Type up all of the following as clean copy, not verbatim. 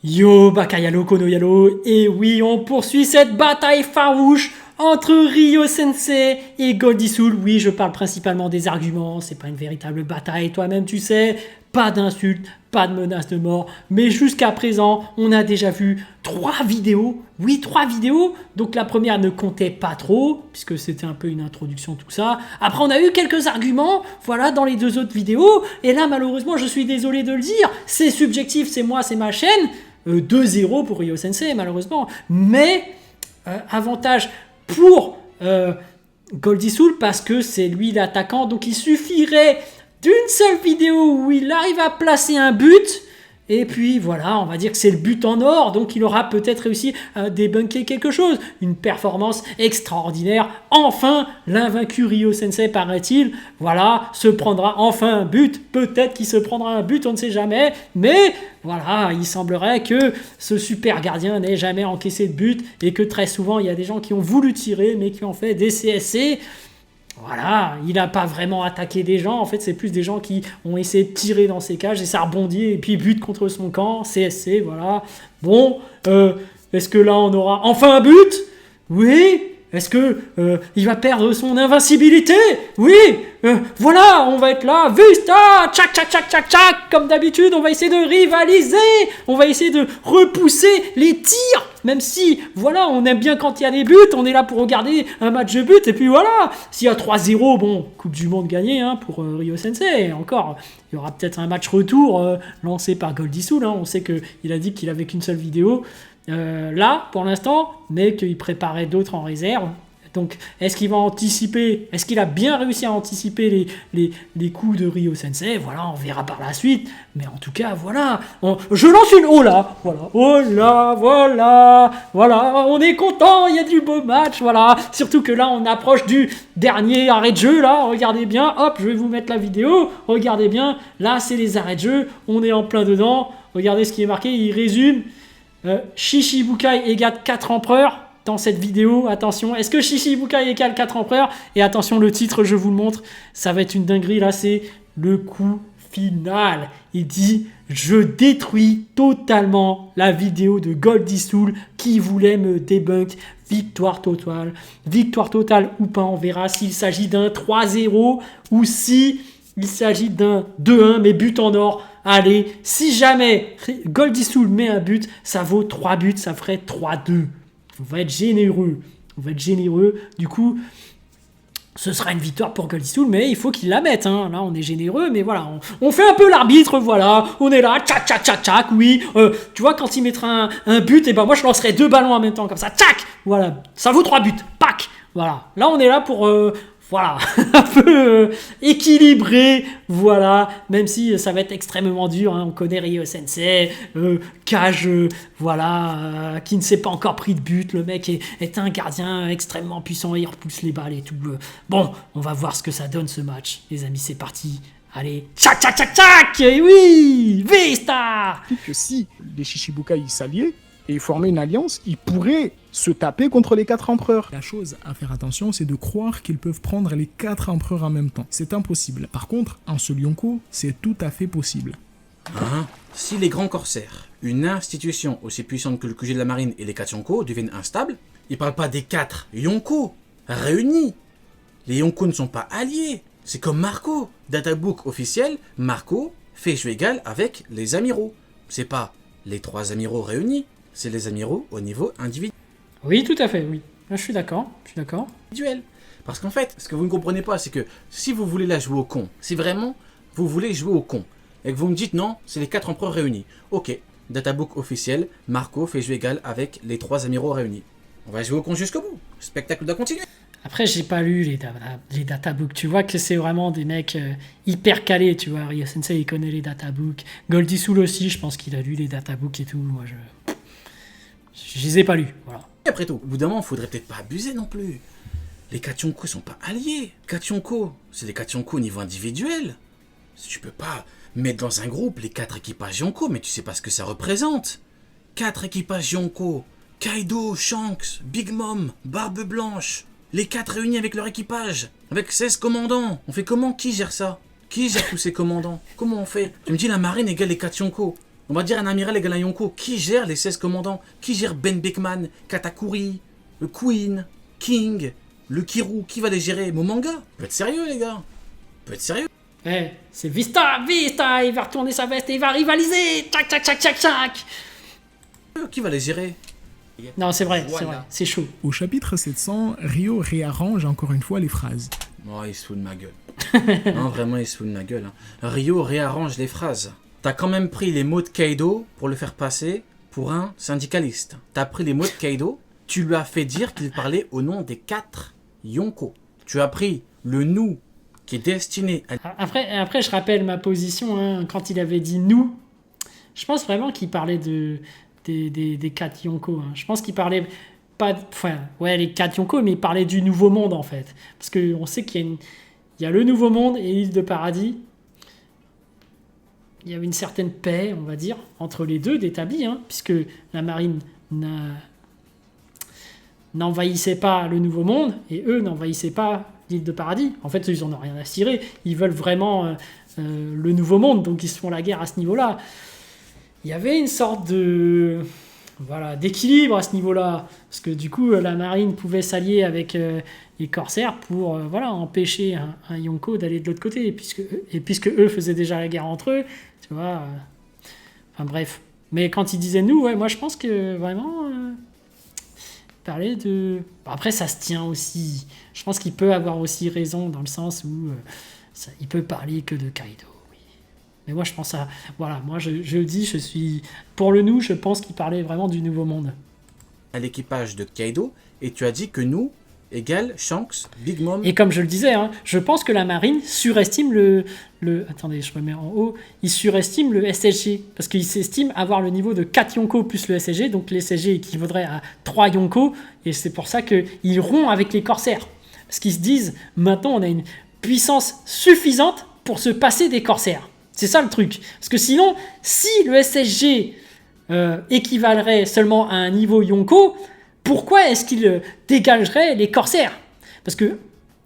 Yo, Bakayalo Konoyalo, et oui, on poursuit cette bataille farouche entre Ryo Sensei et Goldie Soul. Oui, je parle principalement des arguments, c'est pas une véritable bataille, toi-même tu sais, pas d'insultes, pas de menaces de mort, mais jusqu'à présent, on a déjà vu 3 vidéos, oui 3 vidéos, donc la première ne comptait pas trop, puisque c'était un peu une introduction tout ça, après on a eu quelques arguments, voilà, dans les 2 autres vidéos, et là malheureusement je suis désolé de le dire, c'est subjectif, c'est moi, c'est ma chaîne, 2-0 pour Ryo Sensei malheureusement, mais avantage pour Goldie Soul parce que c'est lui l'attaquant, donc il suffirait d'une seule vidéo où il arrive à placer un but, et puis voilà, on va dire que c'est le but en or, donc il aura peut-être réussi à débunker quelque chose, une performance extraordinaire. Enfin, l'invaincu Ryo Sensei, paraît-il, voilà, se prendra enfin un but, peut-être qu'il se prendra un but, on ne sait jamais, mais voilà, il semblerait que ce super gardien n'ait jamais encaissé de but, et que très souvent, il y a des gens qui ont voulu tirer, mais qui ont fait des CSC. Voilà, il n'a pas vraiment attaqué des gens, en fait c'est plus des gens qui ont essayé de tirer dans ses cages et ça rebondit et puis but contre son camp, CSC, voilà. Bon, est-ce que là on aura enfin un but? Oui. Est-ce que il va perdre son invincibilité? Oui. Voilà, on va être là, Vista, tchac, tchac, tchac, tchac, tchac, comme d'habitude, on va essayer de rivaliser, on va essayer de repousser les tirs, même si, voilà, on aime bien quand il y a des buts, on est là pour regarder un match de but, et puis voilà, s'il y a 3-0, bon, Coupe du Monde gagnée hein, pour Ryo Sensei, et encore, il y aura peut-être un match retour lancé par Goldie Soul, hein, on sait qu'il a dit qu'il avait qu'une seule vidéo, là, pour l'instant, mais qu'il préparait d'autres en réserve. Donc, est-ce qu'il va anticiper? Est-ce qu'il a bien réussi à anticiper les coups de Ryo Sensei? Voilà, on verra par la suite. Mais en tout cas, voilà. Je lance une hola. Voilà. Hola, voilà. Voilà. On est content. Il y a du beau match. Voilà. Surtout que là, on approche du dernier arrêt de jeu. Là, regardez bien. Hop, je vais vous mettre la vidéo. Regardez bien. Là, c'est les arrêts de jeu. On est en plein dedans. Regardez ce qui est marqué. Il résume. Shishibukai égale 4 empereurs. Dans cette vidéo, attention, est-ce que Shishibukai égale 4 empereurs? Et attention, le titre, je vous le montre, ça va être une dinguerie, là, c'est le coup final. Il dit, je détruis totalement la vidéo de Goldie Soul qui voulait me débunk. Victoire totale ou pas, on verra s'il s'agit d'un 3-0 ou si il s'agit d'un 2-1, mais but en or. Allez, si jamais Goldie Soul met un but, ça vaut 3 buts, ça ferait 3-2. On va être généreux. Du coup, ce sera une victoire pour Goldie Soul, mais il faut qu'il la mette. Hein. Là, on est généreux, mais voilà. On fait un peu l'arbitre, voilà. On est là, tchac, tchac, tchac, tchac, oui. Tu vois, quand il mettra un but, et ben moi, je lancerai 2 ballons en même temps, comme ça. Tchac. Voilà. Ça vaut 3 buts. Pac. Voilà. Là, on est là pour... voilà, un peu équilibré, voilà, même si ça va être extrêmement dur, hein, on connaît Ryo Sensei, cage, voilà, qui ne s'est pas encore pris de but, le mec est un gardien extrêmement puissant, il repousse les balles et tout. Bon, on va voir ce que ça donne ce match, les amis, c'est parti. Allez, tchac, tchac, tchac, tchac, et oui, Vista. Que si les Shishibukai s'alliaient et formaient une alliance, ils pourraient se taper contre les 4 empereurs. La chose à faire attention, c'est de croire qu'ils peuvent prendre les 4 empereurs en même temps. C'est impossible. Par contre, un seul Yonko, c'est tout à fait possible. Hein? Si les grands corsaires, une institution aussi puissante que le QG de la marine et les 4 Yonko, deviennent instables, ils parlent pas des 4 Yonko réunis. Les Yonko ne sont pas alliés. C'est comme Marco. Databook officiel, Marco fait jeu égal avec les amiraux. C'est pas les 3 amiraux réunis, c'est les amiraux au niveau individuel. Oui, tout à fait, oui. Là, je suis d'accord. Parce qu'en fait, ce que vous ne comprenez pas, c'est que si vous voulez la jouer au con, si vraiment vous voulez jouer au con, et que vous me dites non, c'est les 4 empereurs réunis. Ok, databook officiel, Marco fait jeu égal avec les 3 amiraux réunis. On va jouer au con jusqu'au bout. Le spectacle doit continuer. Après, j'ai pas lu les databooks. Tu vois que c'est vraiment des mecs hyper calés, tu vois. Ryo Sensei, il connaît les databooks. Goldie Soul aussi, je pense qu'il a lu les databooks et tout. Moi, je les ai pas lus, voilà. Et après tout, au bout d'un moment, faudrait peut-être pas abuser non plus. Les 4 Yonko sont pas alliés. 4 Yonko, c'est les 4 Yonko au niveau individuel. Tu peux pas mettre dans un groupe les 4 équipages Yonko, mais tu sais pas ce que ça représente. 4 équipages Yonko. Kaido, Shanks, Big Mom, Barbe Blanche. Les 4 réunis avec leur équipage. Avec 16 commandants. On fait comment? Qui gère ça? Qui gère tous ces commandants? Comment on fait? Tu me dis la marine égale les 4 Yonko. On va dire un amiral égale un Yonko. Qui gère les 16 commandants? Qui gère Ben Beckman, Katakuri, le Queen, King, le Kiru? Qui va les gérer? Mon manga? Peut être sérieux, les gars. Peut être sérieux. Eh, c'est Vista, il va retourner sa veste et il va rivaliser. Tchac, tchac, tchac, tchac, tchac. Qui va les gérer? Non, c'est vrai, Voilà. c'est vrai, c'est chaud. Au chapitre 700, Ryo réarrange encore une fois les phrases. Oh, il se fout de ma gueule. Non, vraiment, il se fout de ma gueule. Ryo réarrange les phrases. T'as quand même pris les mots de Kaido pour le faire passer pour un syndicaliste. T'as pris les mots de Kaido, tu lui as fait dire qu'il parlait au nom des 4 Yonko. Tu as pris le nous qui est destiné à... Après, je rappelle ma position, hein, quand il avait dit nous, je pense vraiment qu'il parlait des 4 Yonko. Hein. Je pense qu'il parlait pas... Enfin, ouais, les 4 Yonko, mais il parlait du Nouveau Monde, en fait. Parce qu'on sait qu'il y a le Nouveau Monde et l'île de Paradis. Il y avait une certaine paix, on va dire, entre les deux d'établi, hein, puisque la marine n'envahissait pas le Nouveau Monde et eux n'envahissaient pas l'île de Paradis. En fait, ils n'en ont rien à cirer. Ils veulent vraiment le Nouveau Monde, donc ils se font la guerre à ce niveau-là. Il y avait une sorte de... Voilà, d'équilibre à ce niveau-là, parce que du coup la marine pouvait s'allier avec les corsaires pour empêcher un Yonko d'aller de l'autre côté, et puisque eux faisaient déjà la guerre entre eux, tu vois. Enfin bref. Mais quand il disait nous, ouais, moi je pense que vraiment parler de... Bon, après ça se tient aussi. Je pense qu'il peut avoir aussi raison dans le sens où il peut parler que de Kaido. Mais moi, je pense à... Voilà, moi, je dis, je suis... Pour le nous, je pense qu'il parlait vraiment du Nouveau Monde. à l'équipage de Kaido, et tu as dit que nous égale Shanks, Big Mom... Et comme je le disais, hein, je pense que la marine surestime Attendez, je me mets en haut. Il surestime le SSG, parce qu'il s'estime avoir le niveau de 4 Yonko plus le SSG, donc le SSG équivaudrait à 3 Yonko, et c'est pour ça qu'ils rompent avec les corsaires. Parce qu'ils se disent, maintenant, on a une puissance suffisante pour se passer des corsaires. C'est ça le truc. Parce que sinon, si le SSG équivalerait seulement à un niveau Yonko, pourquoi est-ce qu'il dégagerait les corsaires? Parce que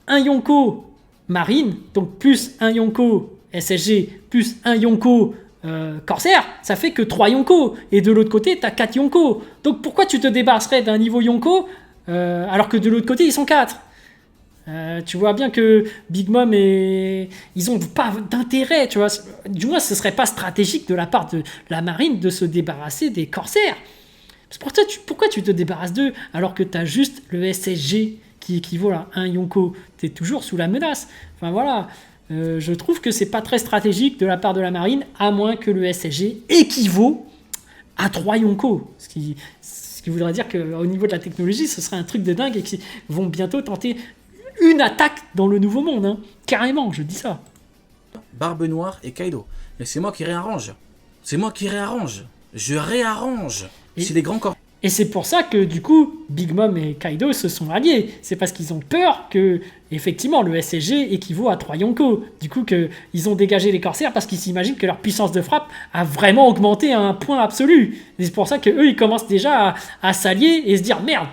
un Yonko marine, donc plus un Yonko SSG, plus un Yonko corsaire, ça fait que 3 Yonko. Et de l'autre côté, tu as 4 Yonko. Donc pourquoi tu te débarrasserais d'un niveau Yonko alors que de l'autre côté, ils sont 4? Tu vois bien que Big Mom ils ont pas d'intérêt, tu vois. Du moins, ce serait pas stratégique de la part de la marine de se débarrasser des corsaires. Pourquoi tu te débarrasses d'eux alors que tu as juste le SSG qui équivaut à un Yonko? Tu es toujours sous la menace. Enfin voilà, je trouve que c'est pas très stratégique de la part de la marine, à moins que le SSG équivaut à 3 Yonko. Ce qui voudrait dire qu'au niveau de la technologie, ce serait un truc de dingue et qu'ils vont bientôt tenter une attaque dans le Nouveau Monde, hein. Carrément, je dis ça. Barbe Noire et Kaido. Mais c'est moi qui réarrange. C'est moi qui réarrange. Je réarrange. C'est les grands corps. Et c'est pour ça que, du coup, Big Mom et Kaido se sont alliés. C'est parce qu'ils ont peur que, effectivement, le SSG équivaut à 3 Yonko. Du coup, ils ont dégagé les corsaires parce qu'ils s'imaginent que leur puissance de frappe a vraiment augmenté à un point absolu. Et c'est pour ça qu'eux, ils commencent déjà à s'allier et se dire « Merde,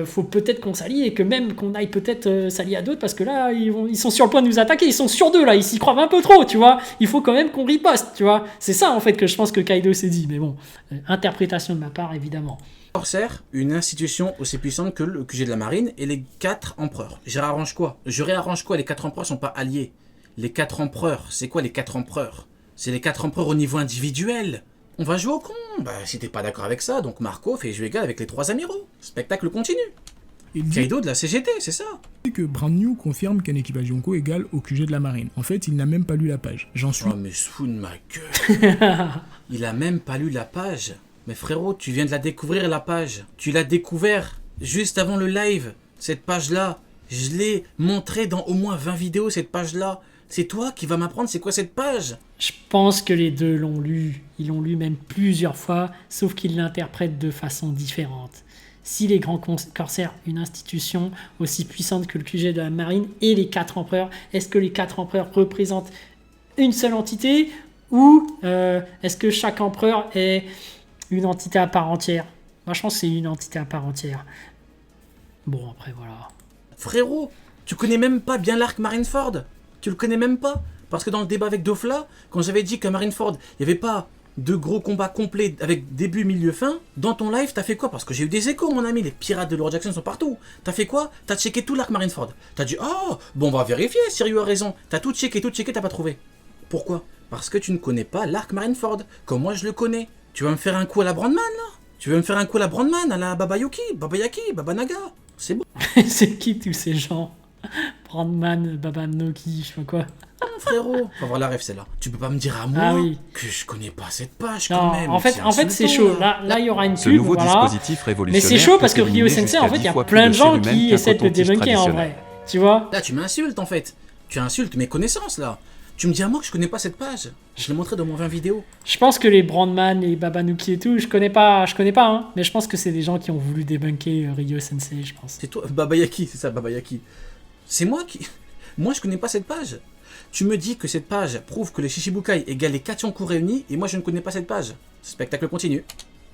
faut peut-être qu'on s'allie et que même qu'on aille peut-être s'allier à d'autres parce que là ils sont sur le point de nous attaquer, ils sont sur 2 là, ils s'y croient un peu trop, tu vois, il faut quand même qu'on riposte, tu vois, c'est ça en fait que je pense que Kaido s'est dit, mais bon, interprétation de ma part évidemment. Corsaire, une institution aussi puissante que le QG de la marine et les 4 empereurs. Je réarrange quoi? Les 4 empereurs sont pas alliés. Les 4 empereurs, c'est quoi les 4 empereurs? C'est les 4 empereurs au niveau individuel. On va jouer au con. Bah, si t'es pas d'accord avec ça, donc Marco fait jouer égal avec les 3 amiraux. Spectacle continue. Il dit Kaido de la CGT, c'est ça. que Brand New confirme qu'un équipage Yonko égale au QG de la marine. En fait, il n'a même pas lu la page. J'en suis... Oh, mais se fout de ma gueule. Il a même pas lu la page. Mais frérot, tu viens de la découvrir, la page. Tu l'as découvert juste avant le live. Cette page-là, je l'ai montré dans au moins 20 vidéos, cette page-là. C'est toi qui vas m'apprendre c'est quoi cette page? Je pense que les deux l'ont lu. Ils l'ont lu même plusieurs fois, sauf qu'ils l'interprètent de façon différente. Si les grands corsaires, une institution aussi puissante que le QG de la marine et les 4 empereurs, est-ce que les 4 empereurs représentent une seule entité ou est-ce que chaque empereur est une entité à part entière? Moi, je pense que c'est une entité à part entière. Bon, après, voilà. Frérot, tu connais même pas bien l'arc Marineford. Tu le connais même pas. Parce que dans le débat avec Dofla, quand j'avais dit qu'à Marineford, il n'y avait pas de gros combats complets avec début, milieu, fin. Dans ton live, t'as fait quoi? Parce que j'ai eu des échos, mon ami. Les pirates de Lord Jackson sont partout. T'as fait quoi? T'as checké tout l'arc Marineford. T'as dit, oh, bon, on va vérifier si Ryu a raison. T'as tout checké, t'as pas trouvé. Pourquoi? Parce que tu ne connais pas l'arc Marineford, comme moi je le connais. Tu vas me faire un coup à la Brandman, là? Tu veux me faire un coup à la Brandman, à la Baba Yaki, Baba Naga? C'est bon. C'est qui tous ces gens? Brandman, Baba Noki, je sais pas quoi. Frérot, faut avoir la ref celle-là. Tu peux pas me dire à moi que je connais pas cette page Non, quand même. en fait c'est chaud. Là, il y aura une Ce pub, nouveau voilà. dispositif révolutionnaire. Mais c'est chaud parce que peut Ryo éliminer Sensei, en fait, il y jusqu'à a 10 fois plein de plus gens cellulène qui qu'un essaient de le coton-tige débunker en traditionnel. vrai. Tu vois? Là, tu m'insultes en fait. Tu insultes mes connaissances là. Tu me dis à moi que je connais pas cette page. Je l'ai montré dans mon 20 vidéo. Je pense que les Brandman, les Babanuki et tout, je connais pas, hein. Mais je pense que c'est des gens qui ont voulu débunker Ryo Sensei, je pense. C'est toi, Baba Yaki, c'est ça, Baba Yaki. C'est moi qui. Moi, je connais pas cette page. Tu me dis que cette page prouve que les Shishibukai égale les Kachanku réunis et moi je ne connais pas cette page. Spectacle continue.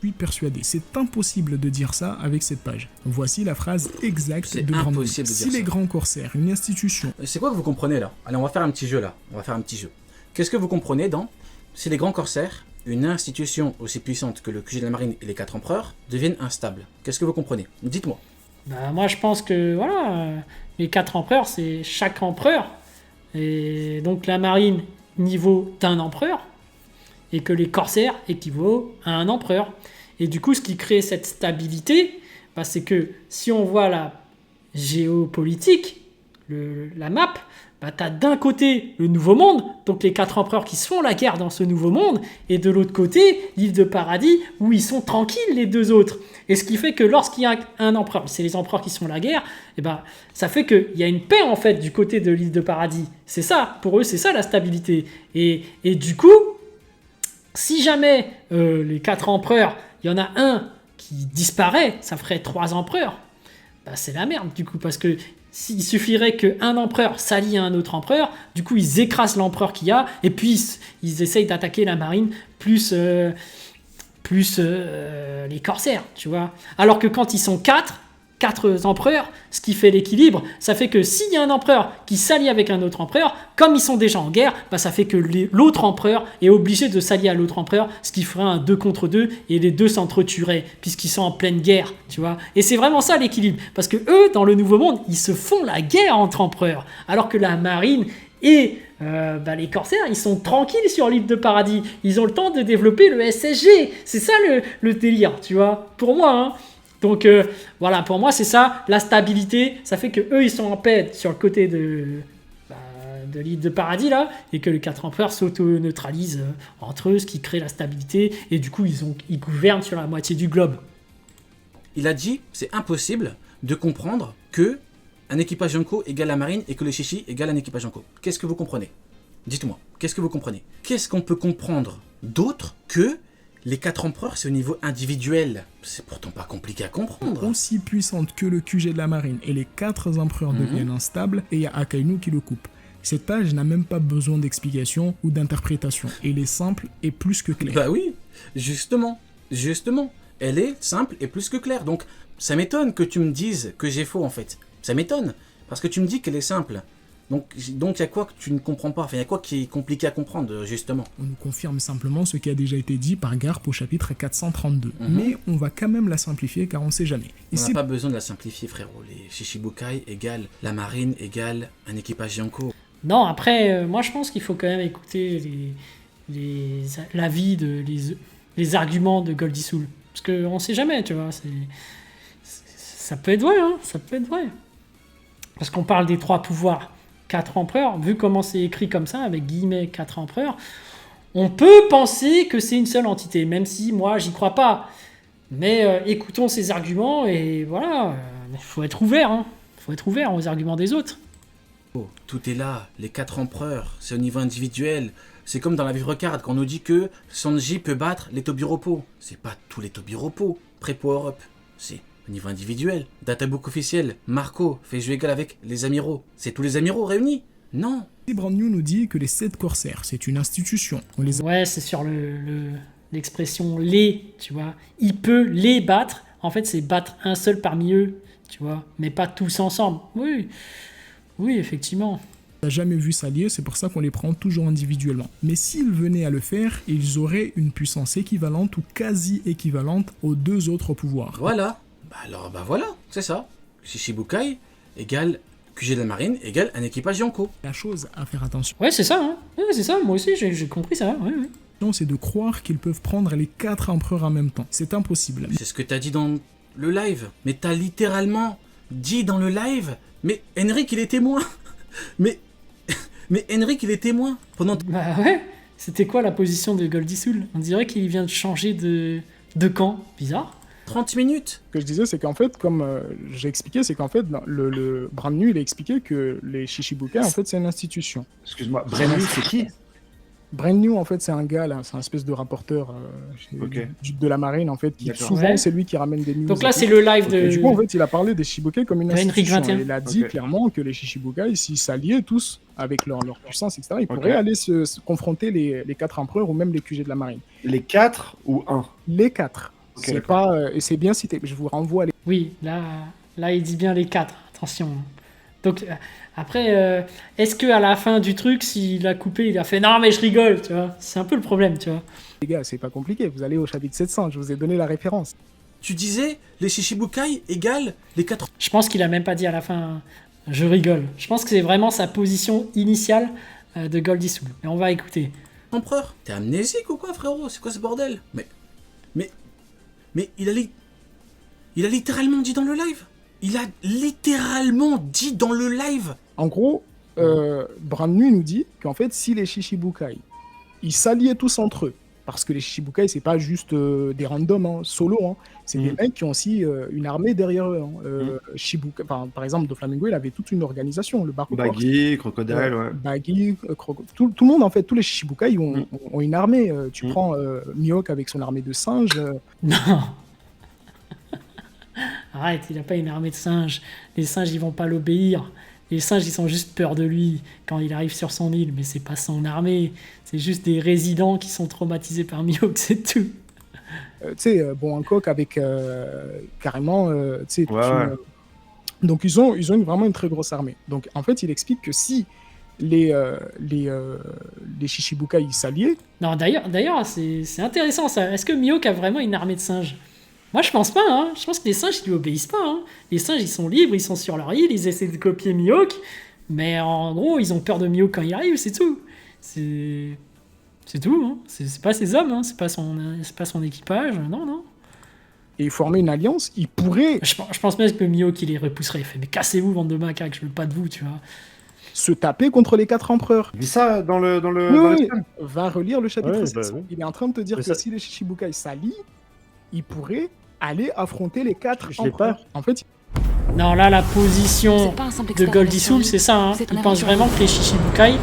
Je suis persuadé, c'est impossible de dire ça avec cette page. Voici la phrase exacte C'est de Brandman. impossible de dire Si ça. les grands corsaires, une institution, C'est quoi que vous comprenez là? Allez, on va faire un petit jeu là. On va faire un petit jeu. Qu'est-ce que vous comprenez dans si les grands corsaires, une institution aussi puissante que le QG de la marine et les 4 empereurs, deviennent instables? Qu'est-ce que vous comprenez? Dites-moi. Bah, moi, je pense que, voilà, les 4 empereurs, c'est chaque empereur. Et donc, la marine, niveau d'un empereur. Et que les corsaires équivaut à un empereur. Et du coup, ce qui crée cette stabilité, bah, c'est que si on voit la géopolitique, la map, bah, tu as d'un côté le Nouveau Monde, donc les 4 empereurs qui se font la guerre dans ce Nouveau Monde, et de l'autre côté, l'île de Paradis, où ils sont tranquilles les deux autres. Et ce qui fait que lorsqu'il y a un empereur, c'est les empereurs qui se font la guerre, et bah, ça fait qu'il y a une paix en fait du côté de l'île de Paradis. C'est ça, pour eux, c'est ça la stabilité. Et du coup, si jamais les 4 empereurs, il y en a un qui disparaît, ça ferait 3 empereurs. Bah, c'est la merde du coup, parce que s'il suffirait qu'un empereur s'allie à un autre empereur, du coup ils écrasent l'empereur qu'il y a, et puis ils essayent d'attaquer la marine plus les corsaires, tu vois. Alors que quand ils sont 4 empereurs, ce qui fait l'équilibre, ça fait que s'il y a un empereur qui s'allie avec un autre empereur, comme ils sont déjà en guerre, bah ça fait que l'autre empereur est obligé de s'allier à l'autre empereur, ce qui ferait un 2 contre 2, et les deux s'entretueraient, puisqu'ils sont en pleine guerre, tu vois. Et c'est vraiment ça l'équilibre, parce que eux, dans le Nouveau Monde, ils se font la guerre entre empereurs, alors que la marine et les corsaires, ils sont tranquilles sur l'île de Paradis, ils ont le temps de développer le SSG, c'est ça le délire, tu vois, pour moi, hein. Donc voilà, pour moi c'est ça, la stabilité, ça fait que eux ils sont en paix sur le côté de l'île de Paradis là, et que les 4 empereurs s'auto-neutralisent entre eux, ce qui crée la stabilité, et du coup ils gouvernent sur la moitié du globe. Il a dit, c'est impossible de comprendre que un équipage Yonko égale la marine et que les Shishi égale un équipage Yonko. Qu'est-ce que vous comprenez? Dites-moi, qu'est-ce que vous comprenez? Qu'est-ce qu'on peut comprendre d'autre que les 4 empereurs, c'est au niveau individuel? C'est pourtant pas compliqué à comprendre. aussi puissante que le QG de la marine et les 4 empereurs deviennent instables, et il y a Akainu qui le coupe. Cette page n'a même pas besoin d'explication ou d'interprétation. Elle est simple et plus que claire. Bah oui, justement. Elle est simple et plus que claire. Donc, ça m'étonne que tu me dises que j'ai faux, en fait. Ça m'étonne, parce que tu me dis qu'elle est simple. Donc il y a quoi que tu ne comprends pas? Enfin, il y a quoi qui est compliqué à comprendre, justement? On nous confirme simplement ce qui a déjà été dit par Garp au chapitre 432. Mais on va quand même la simplifier car on sait jamais. On n'a pas besoin de la simplifier, frérot. Les Shishibukai égale la marine égale un équipage Yonko. Non, après, moi je pense qu'il faut quand même écouter l'avis, les arguments de Goldie Soul. Parce qu'on sait jamais, tu vois. Ça peut être vrai, hein, ça peut être vrai. Parce qu'on parle des 3 pouvoirs. 4 empereurs, vu comment c'est écrit comme ça, avec guillemets 4 empereurs, on peut penser que c'est une seule entité, même si moi j'y crois pas. Mais écoutons ces arguments et voilà, il faut être ouvert, hein. Faut être ouvert aux arguments des autres. Oh, tout est là, les 4 empereurs, c'est au niveau individuel. C'est comme dans la Vivre Card, quand on nous dit que Sanji peut battre les Tobiropo. C'est pas tous les Tobiropo, pré-power up, c'est au niveau individuel. Databook officiel, Marco fait jeu égal avec les amiraux. C'est tous les amiraux réunis? Non. Brand New nous dit que les 7 corsaires, c'est une institution. On les a... Ouais, c'est sur l'expression les, tu vois. Il peut les battre. En fait, c'est battre un seul parmi eux, tu vois. Mais pas tous ensemble. Oui, effectivement. n'a jamais vu s'allier, c'est pour ça qu'on les prend toujours individuellement. Mais s'ils venaient à le faire, ils auraient une puissance équivalente ou quasi équivalente aux deux autres pouvoirs. Voilà. Bah voilà, c'est ça. Shishibukai égale QG de la marine égale un équipage Yonko. La chose à faire attention, Ouais, c'est ça, hein. Ouais, c'est ça, moi aussi, j'ai compris ça, ouais. c'est de croire qu'ils peuvent prendre les 4 empereurs en même temps. C'est impossible. C'est ce que t'as dit dans le live. Mais t'as littéralement dit dans le live. Mais Henrik, il est témoin. Mais Henrik, il est témoin. Pendant... Bah ouais, c'était quoi la position de Goldie Soul? On dirait qu'il vient de changer de camp. Bizarre. 30 minutes. Ce que je disais, c'est qu'en fait, comme j'ai expliqué, c'est qu'en fait, le Brand New, il a expliqué que les Shishibukai, en fait, c'est une institution. Excuse-moi, Brennan, c'est qui? Brand New, en fait, c'est un gars, là, c'est un espèce de rapporteur Ok. de la marine, en fait, qui D'accord. souvent, Ouais. c'est lui qui ramène des news. Donc là, et c'est tout. le live Et de... du coup, en fait, il a parlé des Shishibukai comme une Henrik institution. 21. Et il a dit Ok. clairement que les Shishibukai, s'ils s'alliaient tous avec leur puissance, etc., ils Ok. pourraient aller se confronter les 4 empereurs ou même les QG de la marine. Les 4 ou 1? Les 4. Ok, C'est d'accord. pas, et c'est bien cité. Je vous renvoie à les... Oui, là, il dit bien les 4. Attention. Donc, après, est-ce qu'à la fin du truc, s'il a coupé, il a fait « Non, mais je rigole », tu vois. C'est un peu le problème, tu vois. Les gars, c'est pas compliqué. Vous allez au chapitre 700. Je vous ai donné la référence. Tu disais les Shishibukai égale les 4 Je pense qu'il a même pas dit à la fin « Je rigole ». Je pense que c'est vraiment sa position initiale de Goldie Soul. Et on va écouter. empereurs. T'es amnésique ou quoi, frérot? C'est quoi ce bordel? Mais il a littéralement dit dans le live. Il a littéralement dit dans le live. En gros, Brand New nous dit qu'en fait, si les Shishibukai, ils s'alliaient tous entre eux, parce que les Shishibukai, c'est pas juste des randoms, hein, solo, hein, c'est des mecs qui ont aussi une armée derrière eux. Hein. Shibukai, par exemple, Doflamingo, il avait toute une organisation, le Baku Corps. Baggy, Crocodile, ouais. Baggy, tout le monde, en fait, tous les Shishibukai ont une armée. Tu prends Mihawk avec son armée de singes. Non. Arrête, il a pas une armée de singes. Les singes, ils vont pas l'obéir. Les singes, ils ont juste peur de lui quand il arrive sur son île, mais c'est pas son armée. C'est juste des résidents qui sont traumatisés par Mihawk, c'est tout. Tu sais, bon, Hancock avec carrément, tu sais, Ouais. donc ils ont vraiment une très grosse armée. Donc en fait, il explique que si les Shishibukai ils s'alliaient, Non, d'ailleurs, c'est intéressant ça. Est-ce que Mihawk a vraiment une armée de singes? Moi, je pense pas, hein. Je pense que les singes, ils lui obéissent pas, hein. Les singes, ils sont libres, ils sont sur leur île, ils essaient de copier Mihawk, mais en gros, ils ont peur de Mihawk quand il arrive, c'est tout. C'est tout, hein. C'est pas ses hommes, hein. C'est pas son équipage, non. et ils formaient une alliance, ils pourraient Je pense même que Mihawk, il les repousserait. Il fait, mais cassez-vous, bande de macaques, je veux pas de vous, tu vois. se taper contre les 4 empereurs. Vu ça dans le Oui, scan. va relire le chapitre Ouais, 700. bah oui. Il est en train de te dire Mais que ça- si les Shishibukai s'allient, ils pourraient aller affronter les 4 Je l'ai empereurs. En fait, Non, là, la position C'est pas un simple de Goldie Soul, c'est ça, hein. C'est un Il pense aventure. vraiment que les Shishibukai,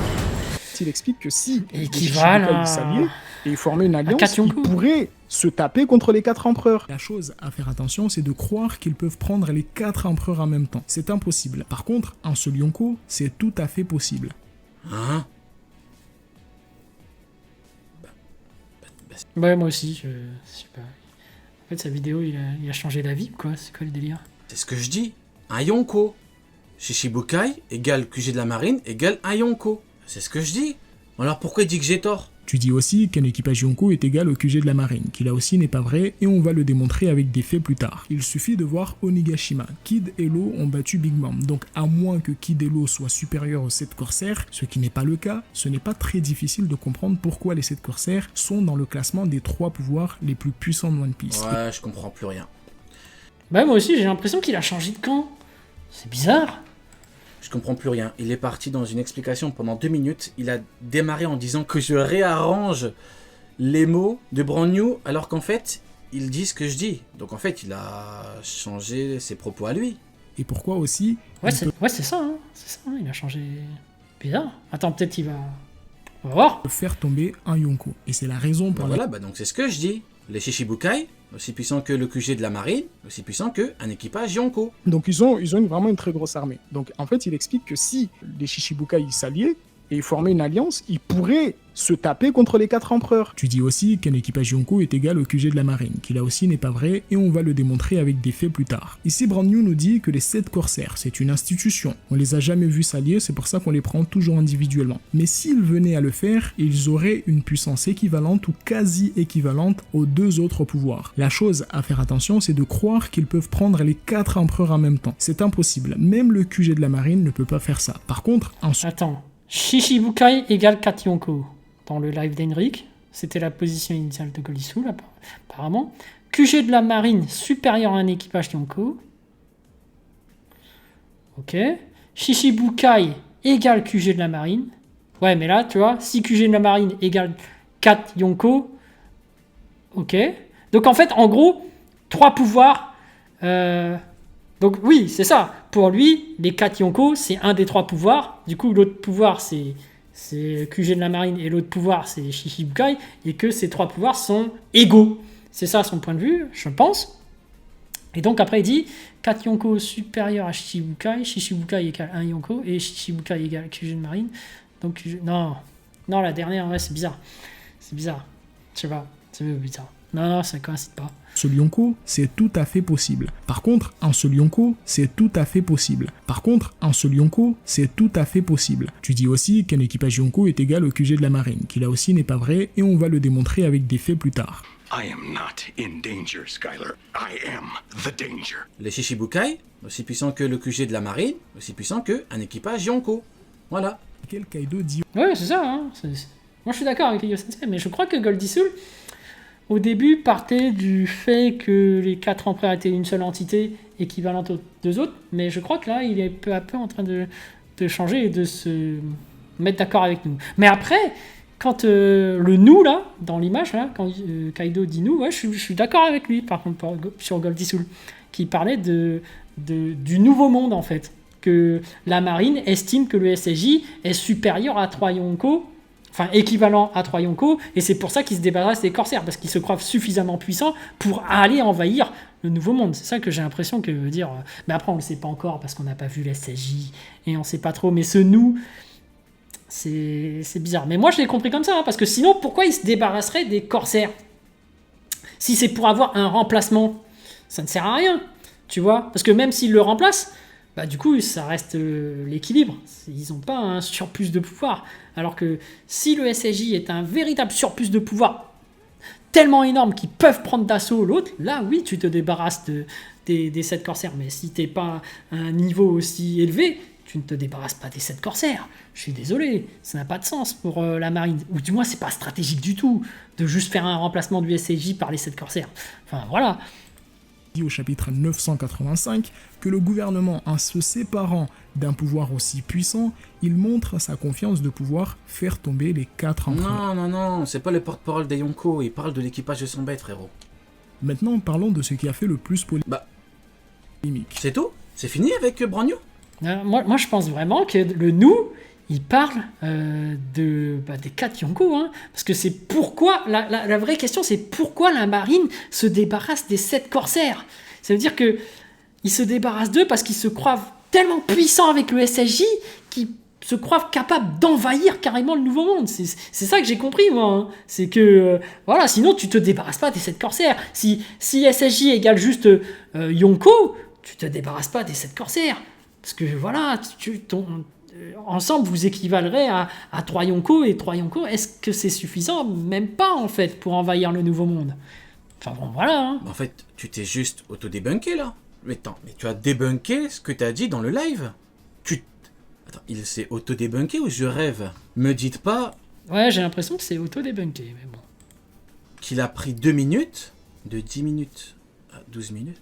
il explique que si les équivalent Shishibukai à... s'alliaient et ils formaient une alliance, ils Katyonko. pourraient se taper contre les 4 empereurs. La chose à faire attention, c'est de croire qu'ils peuvent prendre les 4 empereurs en même temps. C'est impossible. Par contre, un seul Yonko, c'est tout à fait possible. Hein? Ouais, moi aussi, je sais pas. En fait, sa vidéo, il a changé d'avis, quoi. C'est quoi le délire? C'est ce que je dis. Un Yonko. Shishibukai égale QG de la marine égale un Yonko. C'est ce que je dis. Alors pourquoi il dit que j'ai tort? Tu dis aussi qu'un équipage Yonko est égal au QG de la marine, qui là aussi n'est pas vrai, et on va le démontrer avec des faits plus tard. Il suffit de voir Onigashima. Kid et Law ont battu Big Mom, donc à moins que Kid et Law soient supérieurs aux 7 corsaires, ce qui n'est pas le cas, ce n'est pas très difficile de comprendre pourquoi les 7 corsaires sont dans le classement des 3 pouvoirs les plus puissants de One Piece. Ouais, je comprends plus rien. Bah, moi aussi, j'ai l'impression qu'il a changé de camp. C'est bizarre. Je comprends plus rien. Il est parti dans une explication pendant 2 minutes. Il a démarré en disant que je réarrange les mots de Brand New, alors qu'en fait, il dit ce que je dis. Donc en fait, il a changé ses propos à lui. Et pourquoi aussi Ouais, c'est ça, hein. C'est ça, hein. Il a changé. Bizarre. Attends, peut-être il va... On va voir. faire tomber un Yonko. Et c'est la raison pour Ben laquelle voilà, donc c'est ce que je dis. Les Shishibukai, aussi puissants que le QG de la marine, aussi puissants qu'un équipage Yonko. donc ils ont vraiment une très grosse armée. Donc en fait, il explique que si les Shishibukai ils s'alliaient, et former une alliance, ils pourraient se taper contre les 4 empereurs. Tu dis aussi qu'un équipage Yonko est égal au QG de la marine, qui là aussi n'est pas vrai, et on va le démontrer avec des faits plus tard. Ici, Brand New nous dit que les 7 corsaires, c'est une institution. On les a jamais vus s'allier, c'est pour ça qu'on les prend toujours individuellement. Mais s'ils venaient à le faire, ils auraient une puissance équivalente ou quasi équivalente aux 2 autres pouvoirs. La chose à faire attention, c'est de croire qu'ils peuvent prendre les 4 empereurs en même temps. C'est impossible, même le QG de la marine ne peut pas faire ça. Par contre, Attends, Shishibukai égale 4 Yonko. Dans le live d'Henrik, c'était la position initiale de Goldisoul, apparemment. QG de la marine supérieur à un équipage Yonko. Ok. Shishibukai égale QG de la marine. Ouais, mais là, tu vois, si QG de la marine égale 4 Yonko. Ok. Donc en fait, en gros, 3 pouvoirs. Donc oui, c'est ça. Pour lui, les 4 Yonko, c'est un des 3 pouvoirs. Du coup, l'autre pouvoir, c'est QG de la marine et l'autre pouvoir, c'est Shishibukai. Et que ces 3 pouvoirs sont égaux. C'est ça son point de vue, je pense. Et donc après, il dit 4 Yonko supérieur à Shishibukai. Shishibukai égale 1 Yonko. Et Shishibukai égale QG de marine. Donc, non, la dernière, ouais, c'est bizarre. C'est bizarre. Je sais pas, c'est bizarre. Non, ça coïncide pas. seul Yonko, c'est tout à fait possible. Par contre, un seul Yonko, c'est tout à fait possible. Par contre, un seul Yonko, c'est tout à fait possible. Tu dis aussi qu'un équipage Yonko est égal au QG de la marine, qui là aussi n'est pas vrai, et on va le démontrer avec des faits plus tard. I am not in danger, Skylar. I am the danger. Les Shishibukai, aussi puissants que le QG de la marine, aussi puissants qu'un équipage Yonko. Voilà. Quel Kaido dit Ouais, c'est ça. Hein. Moi, je suis d'accord avec Ryo Sensei, mais je crois que Goldisoul, au début, partait du fait que les 4 empereurs étaient une seule entité équivalente aux 2 autres, mais je crois que là, il est peu à peu en train de changer et de se mettre d'accord avec nous. Mais après, quand le nous, là, dans l'image, là, quand Kaido dit nous, ouais, je suis d'accord avec lui, par contre, sur Goldisoul, qui parlait du nouveau monde, en fait. Que la marine estime que le SSJ est supérieur à 3 Yonko, enfin équivalent à 3 Yonko, et c'est pour ça qu'ils se débarrassent des corsaires, parce qu'ils se croient suffisamment puissants pour aller envahir le nouveau monde. C'est ça que j'ai l'impression que veut dire. Mais après, on ne le sait pas encore, parce qu'on n'a pas vu le SSJ, et on ne sait pas trop. Mais ce nous, c'est bizarre. Mais moi, je l'ai compris comme ça, hein, parce que sinon, pourquoi ils se débarrasseraient des corsaires? Si c'est pour avoir un remplacement, ça ne sert à rien, tu vois. Parce que même s'ils le remplacent, bah du coup, ça reste l'équilibre. Ils n'ont pas un surplus de pouvoir. Alors que si le SSJ est un véritable surplus de pouvoir tellement énorme qu'ils peuvent prendre d'assaut l'autre, là, oui, tu te débarrasses des 7 corsaires. Mais si tu n'es pas à un niveau aussi élevé, tu ne te débarrasses pas des 7 corsaires. Je suis désolé, ça n'a pas de sens pour la marine. Ou du moins, c'est pas stratégique du tout de juste faire un remplacement du SSJ par les 7 corsaires. Enfin, voilà. Au chapitre 985 que le gouvernement, en se séparant d'un pouvoir aussi puissant, il montre sa confiance de pouvoir faire tomber les 4 empereurs. Non, c'est pas le porte-parole des Yonko, il parle de l'équipage de son bête, frérot. Maintenant, parlons de ce qui a fait le plus polémique. C'est tout? C'est fini avec Brand New? Moi, je pense vraiment que le nous, il parle des 4 Yonko, hein, parce que c'est pourquoi, la vraie question, c'est pourquoi la marine se débarrasse des 7 corsaires. Ça veut dire que ils se débarrassent d'eux parce qu'ils se croient tellement puissants avec le SSJ qu'ils se croient capables d'envahir carrément le nouveau monde. C'est ça que j'ai compris, moi. Hein. C'est que, voilà, sinon tu te débarrasses pas des 7 corsaires. Si SSJ égale juste Yonko, tu te débarrasses pas des 7 corsaires. Parce que, voilà, ensemble, vous équivalerez à 3 Yonko, et 3 Yonko, est-ce que c'est suffisant? Même pas, en fait, pour envahir le nouveau monde. Enfin bon, voilà. Hein. En fait, tu t'es juste auto-débunké, là. Mais attends, mais tu as débunké ce que tu as dit dans le live. Attends, il s'est auto-débunké ou je rêve? Me dites pas... Ouais, j'ai l'impression que c'est auto-débunké, mais bon. Qu'il a pris 2 minutes, de 10 minutes à 12 minutes,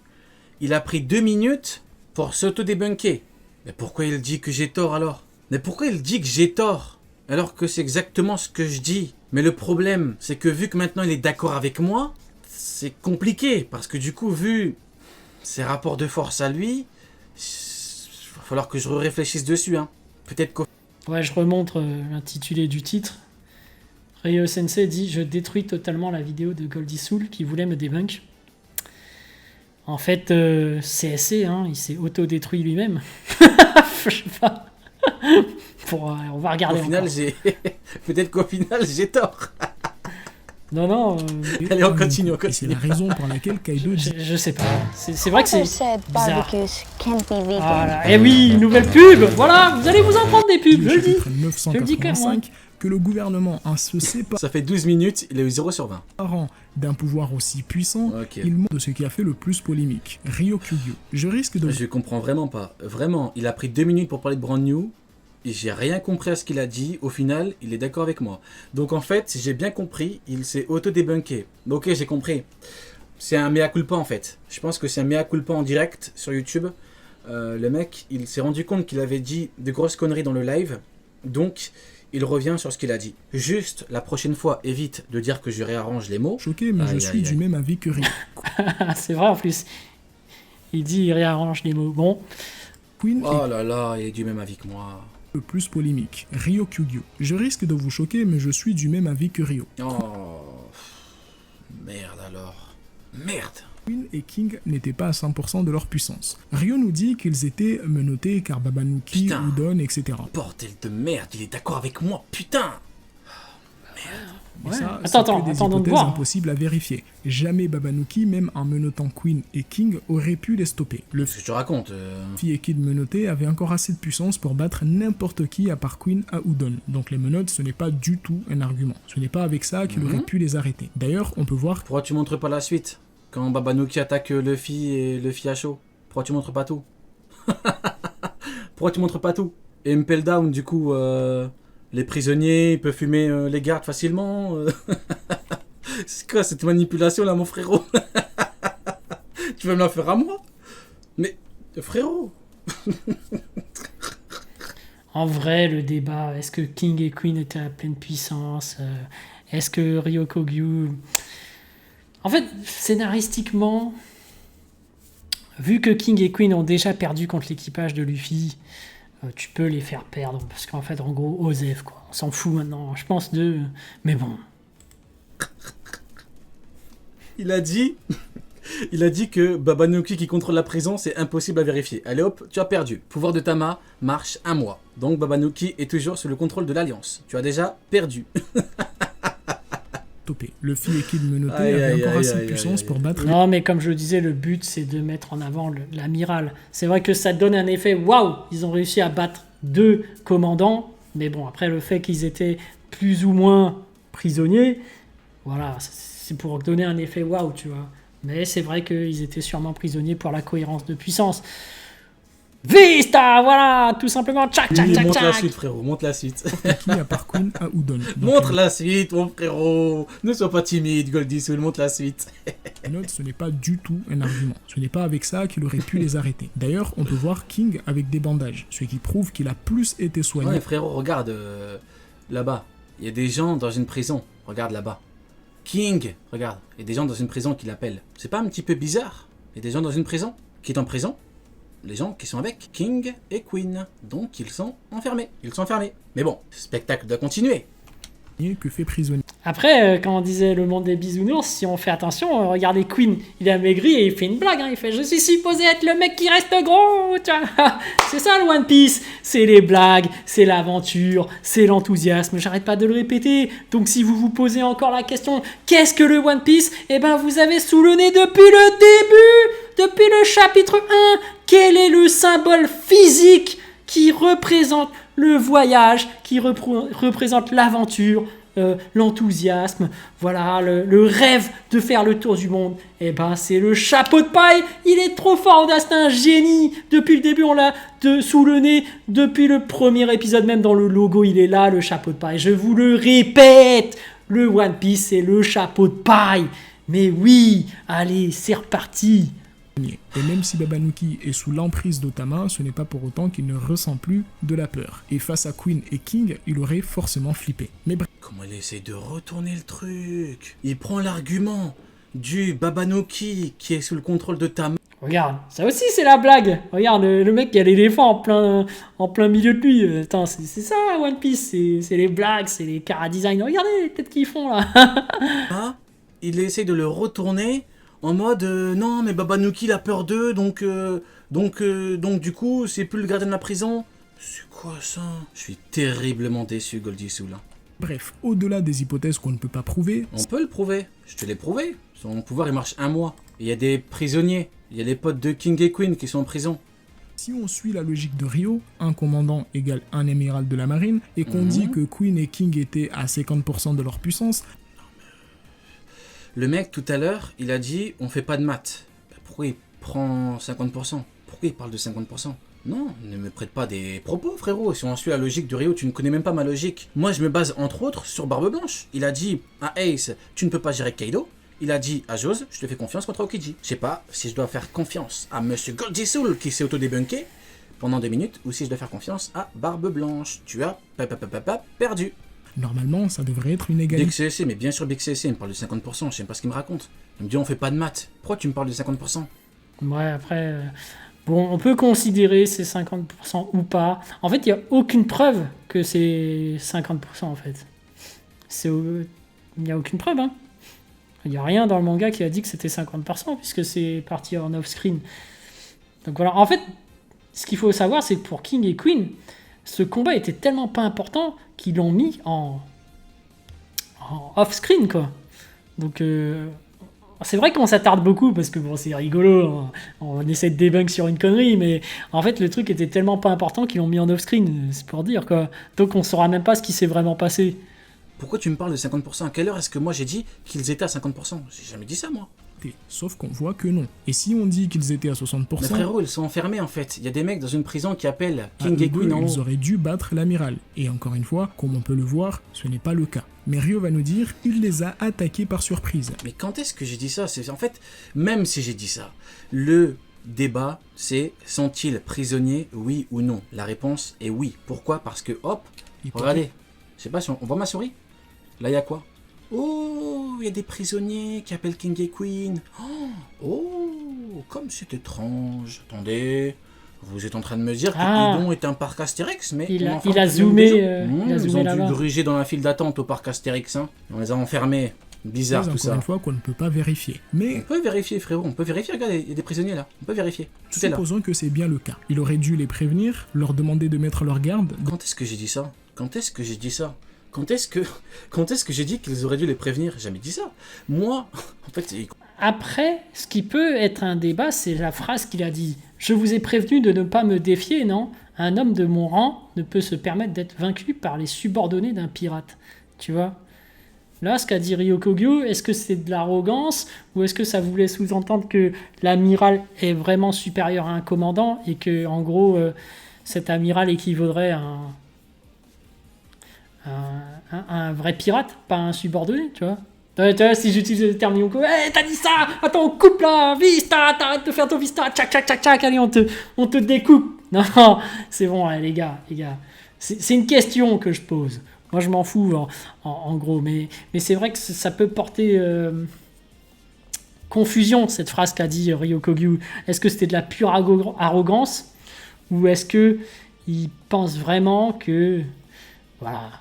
il a pris 2 minutes pour s'auto-débunker. Mais pourquoi il dit que j'ai tort alors? Mais pourquoi il dit que j'ai tort alors que c'est exactement ce que je dis? Mais le problème, c'est que vu que maintenant il est d'accord avec moi, c'est compliqué. Parce que du coup, vu ses rapports de force à lui, il va falloir que je réfléchisse dessus. Hein. Peut-être qu'au... Ouais, je remontre l'intitulé du titre. Ryo Sensei dit « Je détruis totalement la vidéo de Goldisoul qui voulait me débunk ». En fait, CSC, hein, il s'est auto-détruit lui-même. Je sais pas. on va regarder. Au final, encore. peut-être qu'au final, j'ai tort. Non. Allez, on continue, on Et c'est la continue. raison pour laquelle Kaido dit Je sais pas. C'est vrai que c'est Also said bizarre. barbecues can't be vegan. Voilà. Et oui, une nouvelle pub. Voilà, vous allez vous en prendre des pubs, je le dis. chapitre Je le dis clairement. 985 que le gouvernement, en se Ça fait 12 minutes, il a eu 0 sur 20. séparant d'un pouvoir aussi puissant, Ok. il montre ce qui a fait le plus polémique. Ryokugyu. Je risque de Je comprends vraiment pas. Vraiment, il a pris 2 minutes pour parler de Brand New. Et j'ai rien compris à ce qu'il a dit. Au final, il est d'accord avec moi. Donc en fait, si j'ai bien compris, il s'est auto-débunké. Ok, j'ai compris. C'est un mea culpa en fait. Je pense que c'est un mea culpa en direct sur YouTube. Le mec, il s'est rendu compte qu'il avait dit de grosses conneries dans le live. Donc, il revient sur ce qu'il a dit. Juste, la prochaine fois, évite de dire que je réarrange les mots. choquer, mais je Aïe, suis aïe, du aïe. même avis que Ryo. C'est vrai en plus. Il dit, il réarrange les mots. Bon, Queen Oh là là, il est du même avis que moi. est le plus polémique. Ryokugyu. Je risque de vous choquer, mais je suis du même avis que Ryo. Oh. Merde alors. Merde. Queen et King n'étaient pas à 100% de leur puissance. Ryo nous dit qu'ils étaient menottés car Babanuki, Putain. Udon, etc. Bordel de merde, il est d'accord avec moi, putain. Mais Ouais. ça, Attends, c'est que des attendons de hypothèses voir. impossibles à vérifier. Jamais Babanuki, même en menottant Queen et King, aurait pu les stopper. Le Qu'est-ce que tu racontes Luffy et Kid menottés avaient encore assez de puissance pour battre n'importe qui à part Queen à Udon. Donc les menottes, ce n'est pas du tout un argument. Ce n'est pas avec ça qu'il aurait pu les arrêter. D'ailleurs, on peut voir Pourquoi tu montres pas la suite? Quand Babanuki attaque Luffy et Luffy à chaud. Pourquoi tu montres pas tout? Pourquoi tu montres pas tout? Et Impel Down, du coup, les prisonniers, ils peuvent fumer les gardes facilement. C'est quoi cette manipulation là, mon frérot? Tu veux me la faire à moi? Mais, frérot, en vrai, le débat, est-ce que King et Queen étaient à pleine puissance Est-ce que Ryokugyu... En fait, scénaristiquement, vu que King et Queen ont déjà perdu contre l'équipage de Luffy, tu peux les faire perdre. Parce qu'en fait, en gros, Osef, quoi. On s'en fout maintenant, je pense d'eux. Mais bon, il a dit que Babanuki qui contrôle la prison, c'est impossible à vérifier. Allez hop, tu as perdu. Pouvoir de Tama marche 1 mois. Donc Babanuki est toujours sous le contrôle de l'Alliance. Tu as déjà perdu. topé. Luffy et Kid menottés Aïe, avaient aïe, encore aïe, assez de aïe, puissance aïe. pour battre non, mais comme je le disais, le but, c'est de mettre en avant l'amiral. C'est vrai que ça donne un effet, waouh, ils ont réussi à battre 2 commandants. Mais bon, après, le fait qu'ils étaient plus ou moins prisonniers, voilà, c'est pour donner un effet waouh, tu vois. Mais c'est vrai qu'ils étaient sûrement prisonniers pour la cohérence de puissance. Vista, voilà, tout simplement, tchac, tchac, tchac, Montre la tchac. suite, frérot, montre la suite. qui à part Queen à Udon. Donc, Montre la suite, mon frérot. Ne sois pas timide, Goldie Soul, montre la suite. les menottes, ce n'est pas du tout un argument. Ce n'est pas avec ça qu'il aurait pu les arrêter. D'ailleurs, on peut voir King avec des bandages, ce qui prouve qu'il a plus été soigné. Ouais, frérot, regarde là-bas. Il y a des gens dans une prison. Regarde là-bas. King, regarde. Il y a des gens dans une prison qui l'appellent. C'est pas un petit peu bizarre? Il y a des gens dans une prison qui est en prison. Les gens qui sont avec King et Queen. Donc ils sont enfermés. Ils sont enfermés. Mais bon, le spectacle doit continuer. que fait prisonnier. Après, quand on disait le monde des bisounours, si on fait attention, regardez Queen, il a maigri et il fait une blague, hein, il fait « Je suis supposé être le mec qui reste gros !» Tu vois. C'est ça le One Piece, c'est les blagues, c'est l'aventure, c'est l'enthousiasme, j'arrête pas de le répéter. Donc si vous vous posez encore la question « Qu'est-ce que le One Piece ?» Eh ben vous avez sous le nez depuis le début, depuis le chapitre 1, quel est le symbole physique qui représente le voyage, qui représente l'aventure, l'enthousiasme, voilà, le rêve de faire le tour du monde. Et ben c'est le chapeau de paille, il est trop fort, c'est un génie. Depuis le début on l'a sous le nez, depuis le premier épisode, même dans le logo il est là, le chapeau de paille. Je vous le répète, le One Piece c'est le chapeau de paille. Mais oui, allez, c'est reparti. Et même si Babanuki est sous l'emprise d'Otama, ce n'est pas pour autant qu'il ne ressent plus de la peur. Et face à Queen et King, il aurait forcément flippé. Mais bref, Comment il essaie de retourner le truc? Il prend l'argument du Babanuki qui est sous le contrôle de Tama. Regarde, ça aussi c'est la blague. Regarde, le mec qui a l'éléphant en plein milieu de lui. Attends, c'est ça One Piece, c'est les blagues, c'est les chara-design. Regardez les têtes qu'ils font là. Ah, il essaie de le retourner en mode non mais Babanuki il a peur d'eux donc du coup c'est plus le gardien de la prison, C'est quoi ça? Je suis terriblement déçu, Goldie Soul. Bref, au-delà des hypothèses qu'on ne peut pas prouver, On peut le prouver. Je te l'ai prouvé. Son pouvoir, il marche un mois. Il y a des prisonniers. Il y a les potes de King et Queen qui sont en prison. si on suit la logique de Rio, un commandant égale un amiral de la marine, et qu'on dit que Queen et King étaient à 50% de leur puissance, Le mec, tout à l'heure, il a dit on fait pas de maths. Pourquoi il prend 50%? Pourquoi il parle de 50%? Non, ne me prête pas des propos, frérot. Si on suit la logique de Rio, tu ne connais même pas ma logique. Moi, je me base entre autres sur Barbe Blanche. Il a dit à Ace, tu ne peux pas gérer Kaido. Il a dit à Jose, je te fais confiance contre Aokiji. Je sais pas si je dois faire confiance à Monsieur Goldie Soul qui s'est auto-débunké pendant 2 minutes ou si je dois faire confiance à Barbe Blanche. Tu as perdu. normalement ça devrait être une Big égalité. CSC, mais bien sûr Big CSC, il me parle de 50%, je sais pas ce qu'il me raconte. Il me dit on fait pas de maths. Pourquoi tu me parles de 50%? Ouais, après, bon, on peut considérer ces 50% ou pas. En fait, il n'y a aucune preuve que c'est 50% en fait. Il n'y a aucune preuve, hein. Il n'y a rien dans le manga qui a dit que c'était 50%, puisque c'est parti en off-screen. Donc voilà, en fait, ce qu'il faut savoir, c'est que pour King et Queen, ce combat était tellement pas important qu'ils l'ont mis en off-screen, quoi. Donc, c'est vrai qu'on s'attarde beaucoup, parce que bon, c'est rigolo, hein. On essaie de débunk sur une connerie, mais en fait, le truc était tellement pas important qu'ils l'ont mis en off-screen, c'est pour dire, quoi. Donc on saura même pas ce qui s'est vraiment passé. Pourquoi tu me parles de 50%? À quelle heure est-ce que moi j'ai dit qu'ils étaient à 50%? J'ai jamais dit ça, moi. Sauf qu'on voit que non. Et si on dit qu'ils étaient à Mais 60%, frérot, ils sont enfermés en fait. Il y a des mecs dans une prison qui appellent à King eux et Queen deux, en ils haut. auraient dû battre l'amiral. Et encore une fois, comme on peut le voir, ce n'est pas le cas. Mais Rio va nous dire, il les a attaqués par surprise. Mais quand est-ce que j'ai dit ça? C'est en fait, même si j'ai dit ça, le débat c'est sont-ils prisonniers, oui ou non? La réponse est oui. Pourquoi? Parce que hop, regardez, je sais pas si on voit ma souris. Là, il y a quoi? Oh, il y a des prisonniers qui appellent King et Queen. Oh, comme c'est étrange. Attendez, vous êtes en train de me dire que Idon est un parc Astérix, mais Il a on zoomé, il a ils zoomé ont là-bas. dû gruger dans la file d'attente au parc Astérix. Hein. On les a enfermés. Bizarre Mais tout encore ça. une fois qu'on ne peut pas vérifier. On Mais peut vérifier, frérot. On peut vérifier. Regarde, il y a des prisonniers là. On peut vérifier. Tout est là. supposons que c'est bien le cas. Il aurait dû les prévenir, leur demander de mettre leur garde. Quand est-ce que j'ai dit ça? Quand est-ce que j'ai dit ça? Quand est-ce que j'ai dit qu'ils auraient dû les prévenir? J'ai jamais dit ça. Moi, en fait, Après, ce qui peut être un débat, c'est la phrase qu'il a dit. Je vous ai prévenu de ne pas me défier, non? Un homme de mon rang ne peut se permettre d'être vaincu par les subordonnés d'un pirate. Tu vois? Là, ce qu'a dit Ryokogyo, est-ce que c'est de l'arrogance ou est-ce que ça voulait sous-entendre que l'amiral est vraiment supérieur à un commandant et que, en gros, cet amiral équivaudrait à un vrai pirate, pas un subordonné, tu vois? Si j'utilise le terme Yonko, hey, t'as dit ça! Attends, on coupe là! Vista! T'arrêtes de faire ton vista! Tchac, tchac, tchac, tchac! Allez, on te découpe! Non, c'est bon, allez, les gars. C'est une question que je pose. Moi, je m'en fous, en gros. Mais c'est vrai que ça peut porter confusion, cette phrase qu'a dit Ryokogyu. Est-ce que c'était de la pure arrogance? Ou est-ce que il pense vraiment que... Voilà.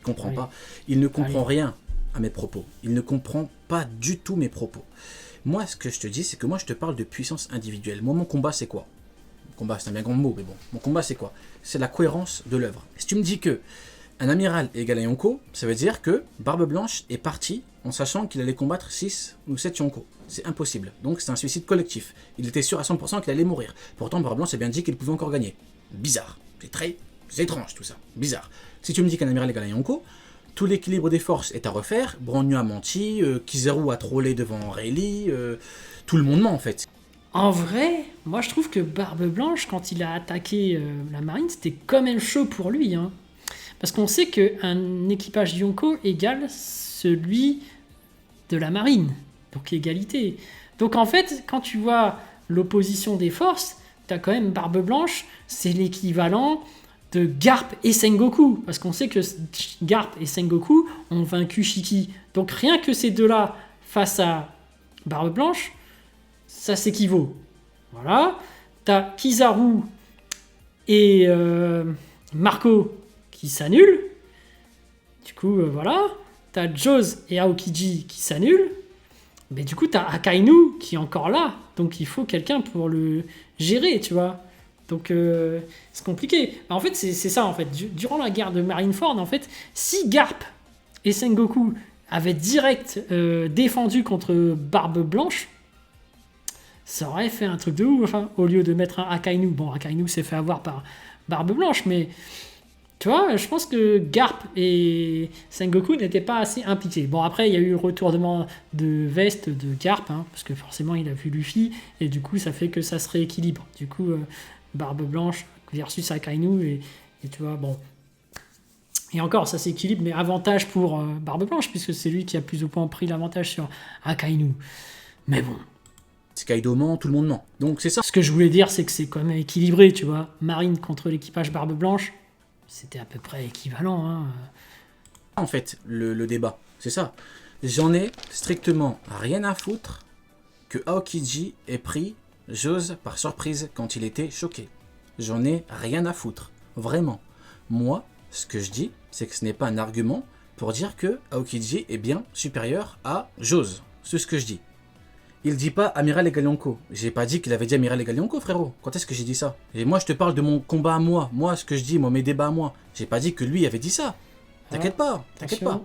comprend Allez. pas. Il ne comprend Allez. rien à mes propos. Il ne comprend pas du tout mes propos. Moi, ce que je te dis, c'est que moi, je te parle de puissance individuelle. Moi, mon combat, c'est quoi? Mon combat, c'est un bien grand mot, mais bon. Mon combat, c'est quoi? C'est la cohérence de l'œuvre. Si tu me dis que un amiral égale à Yonko, ça veut dire que Barbe Blanche est parti en sachant qu'il allait combattre 6 ou 7 Yonko. C'est impossible. Donc, c'est un suicide collectif. Il était sûr à 100% qu'il allait mourir. Pourtant, Barbe Blanche a bien dit qu'il pouvait encore gagner. Bizarre. C'est étrange, tout ça. Bizarre. Si tu me dis qu'un amiral égale à Yonko, tout l'équilibre des forces est à refaire. Brogno a menti, Kizaru a trollé devant Rayleigh, tout le monde ment en fait. En vrai, moi je trouve que Barbe Blanche, quand il a attaqué la marine, c'était quand même chaud pour lui. Hein. Parce qu'on sait qu'un équipage Yonko égale celui de la marine. Donc égalité. Donc en fait, quand tu vois l'opposition des forces, t'as quand même Barbe Blanche, c'est l'équivalent de Garp et Sengoku. Parce qu'on sait que Garp et Sengoku ont vaincu Shiki. Donc rien que ces deux-là face à Barbe Blanche, ça s'équivaut. Voilà. T'as Kizaru et Marco qui s'annulent. Du coup, voilà. T'as Jose et Aokiji qui s'annulent. Mais du coup, t'as Akainu qui est encore là. Donc il faut quelqu'un pour le gérer, tu vois. Donc c'est compliqué. En fait, c'est ça en fait. Durant la guerre de Marineford, en fait, si Garp et Sengoku avaient direct défendu contre Barbe Blanche, ça aurait fait un truc de ouf, hein, au lieu de mettre un Akainu. Bon, Akainu s'est fait avoir par Barbe Blanche, mais tu vois, je pense que Garp et Sengoku n'étaient pas assez impliqués. Bon, après, il y a eu le retournement de veste de Garp, hein, parce que forcément, il a vu Luffy, et du coup, ça fait que ça se rééquilibre. Du coup, Barbe Blanche versus Akainu, et tu vois, bon. Et encore, ça s'équilibre, mais avantage pour Barbe Blanche, puisque c'est lui qui a plus ou moins pris l'avantage sur Akainu. Mais bon. Si Kaido ment, tout le monde ment. Donc c'est ça. Ce que je voulais dire, c'est que c'est quand même équilibré, tu vois. Marine contre l'équipage Barbe Blanche, c'était à peu près équivalent, hein. En fait, le débat, c'est ça. J'en ai strictement rien à foutre que Aokiji ait pris Jose par surprise quand il était choqué. J'en ai rien à foutre. Vraiment. Moi, ce que je dis, c'est que ce n'est pas un argument pour dire que Aokiji est bien supérieur à Jose. C'est ce que je dis. Il dit pas Amiral et Galionko. J'ai pas dit qu'il avait dit Amiral et Galionko, frérot. Quand est-ce que j'ai dit ça? Et moi, je te parle de mon combat à moi. Moi, ce que je dis, moi, mes débats à moi. J'ai pas dit que lui avait dit ça. T'inquiète pas, t'inquiète pas.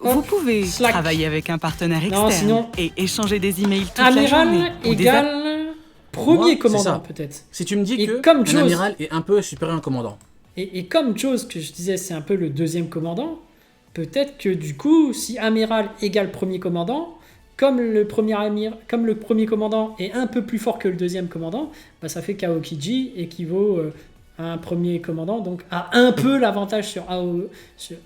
Vous pouvez Slack. travailler avec un partenaire Non, externe sinon- et échanger des emails toute la journée. Amiral ou des égale premier Moi, c'est commandant, ça. peut-être. Si tu me dis Et que comme un Jose- amiral est un peu supérieur à un commandant. Et comme Jose, que je disais, c'est un peu le deuxième commandant, peut-être que du coup, si amiral égale premier commandant, comme le premier commandant est un peu plus fort que le deuxième commandant, bah ça fait qu'Aokiji équivaut à un premier commandant, donc a un peu l'avantage sur